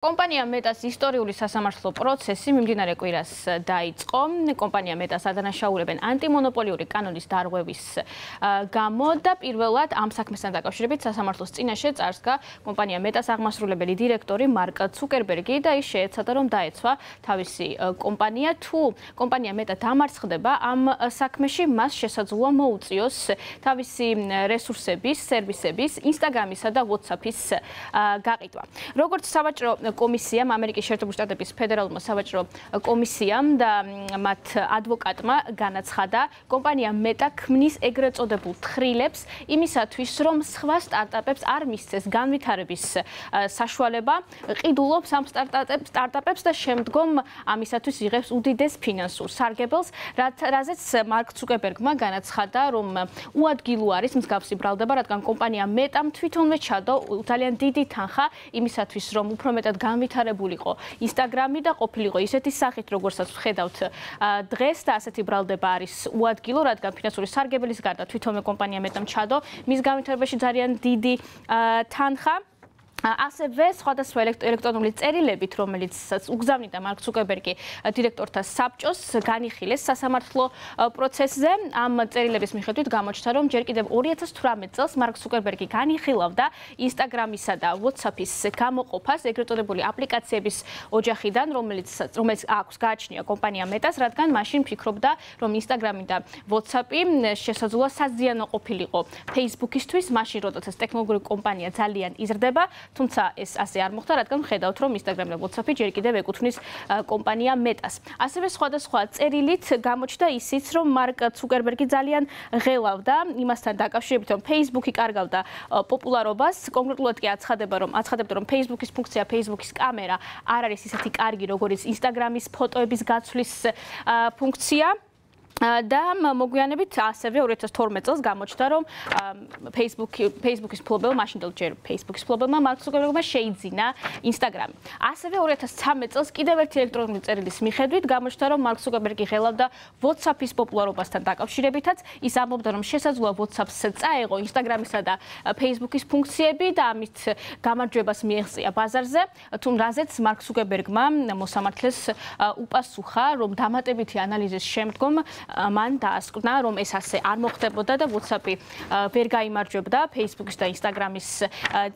Კომპანია მეტას ისტორიული სასამართლო პროცესი მიმდინარე კვირას დაიწყო. კომპანია მეტას ადანაშაულებენ ანტიმონოპოლიური კანონის დარღვევის გამო და პირველად ამ საქმესთან დაკავშირებით სასამართლოს წინაშე წარსდგა კომპანია მეტას აღმასრულებელი დირექტორი მარკ ცუკერბერგი და ის შეეცადა რომ დაეცვა თავისი კომპანია. თუ კომპანია მეტა დამარცხდება ამ საქმეში, მას შესაძლოა მოუწიოს თავისი რესურსების, სერვისების, ინსტაგრამისა და WhatsApp-ის გაყიდვა. როგორც სავაჭრო კომისიამ, ამერიკის შეერთებული შტატების ფედერალურმა სავაჭრო კომისიამ და მათ ადვოკატმა განაცხადა, კომპანია მეტა ქმნის ეგრეთ წოდებულ თხრილებს იმისათვის, რომ სხვა სტარტაპებს არ მისცეს განვითარების საშუალება, ყიდულობს ამ სტარტაპებს და შემდგომ ამისათვის იღებს უდიდეს ფინანსურ სარგებელს, რაზეც მარკ ცუკერბერგმა განაცხადა, რომ უადგილო არის მსგავსი ბრალდება, რადგან კომპანია მეტამ თვითონვე ჩადო ძალიან დიდი თანხა იმისათვის, რომ უფრო მეტად განვითარებულიყო ინსტაგრამი და ყოფილიყო ისეთი სახით, როგორცაც ვხედავთ დღეს და ასეთი ბრალდება არის უადგილო, რადგან ფინანსური სარგებელის გარდა თვითონვე კომპანია მეტამ ჩადო მის განვითარებაში ძალიან დიდი თანხა. ასევე სხვადასხვა ელექტრონული წერილებით, რომელიც უგზავნიდა მარკ ცუკერბერგი დირექტორთა საბჭოს, განიხილეს სასამართლო პროცესზე. ამ წერილების მიხედვით გამოჩნდა, რომ ჯერ კიდევ 2018 წელს მარკ ცუკერბერგი განიხილავდა ინსტაგრამისა და WhatsApp-ის გამოყოფას ეგრეთ წოდებული აპლიკაციების ოჯახიდან, რომელიც აქვს გააჩნია კომპანია მეტას, რადგან მაშინ ფიქრობდა, რომ ინსტაგრამი და WhatsApp-ი შესაძლოა საზიანო ყოფილიყო Facebook-ისთვის, მაშინ როდესაც ტექნოლოგიური კომპანია ძალიან იზრდება. თუმცა ეს ასე არ მოხდა, რადგან ხედავთ, რომ ინსტაგრამი და WhatsApp-ი ჯერ კიდევ ეკუთვნის კომპანია მეტას. ასევე სხვადასხვა წერილით გამოჩნდა ისიც, რომ მარკ ცუკერბერგი ძალიან ღელავდა იმასთან დაკავშირებით, რომ Facebook-ი კარგავდა პოპულარობას. კონკრეტულად კი აცხადებდა, რომ Facebook-ის ფუნქცია, Facebook-ის კამერა არ არის ისეთი კარგი, როგორც Instagram-ის ფოტოების გაცვლის ფუნქცია. და მოგვიანებით ასევე 2012 წელს გამოჩნდა, რომ Facebook-ის ფლობელმა, მაშინდელ ჯერ Facebook-ის ფლობელმა მარკ ცუკერბერგმა შეიძინა Instagram-ი. ასევე 2013 წელს კიდევ ერთი ელექტრონული წერილის მიხედვით გამოჩნდა, რომ მარკ ცუკერბერგი ღელავდა WhatsApp-ის პოპულარობასთან დაკავშირებითაც. ის ამბობდა, რომ შესაძლოა WhatsApp-ს წაეღო Instagram-ისა და Facebook-ის ფუნქციები და ამით გამარჯვებას მიეღწია ბაზარზე, რაზეც მარკ ცუკერბერგმა მოსამართლეს უპასუხა, რომ დამატებითი ანალიზის შემდგომ მან დაასკვნა, რომ ეს ასე არ მოხდებოდა და WhatsApp-ი ვერ გაიმარჯვებდა Facebook-ის და Instagram-ის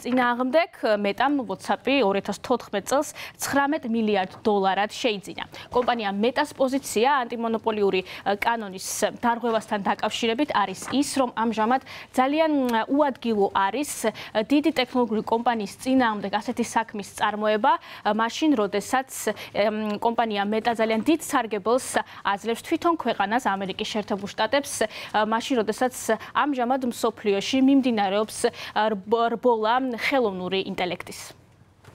წინააღმდეგ. მეტამ WhatsApp-ი 2014 წელს $19 მილიარდ შეიძინა. კომპანია მეტას პოზიცია ანტიმონოპოლიური კანონის დარღვევასთან დაკავშირებით არის ის, რომ ამჟამად ძალიან უადგილო არის დიდი ტექნოლოგიური კომპანიის წინააღმდეგ ასეთი საქმის წარმოება, მაშინ როდესაც კომპანია მეტა ძალიან დიდ სარგებელს აძლევს თვითონ ქვეყანას ამერიკის შეერთებულ შტატებს, მაშინ როდესაც ამჟამად მსოფლიოში მიმდინარეობს რბოლა ხელოვნური ინტელექტის.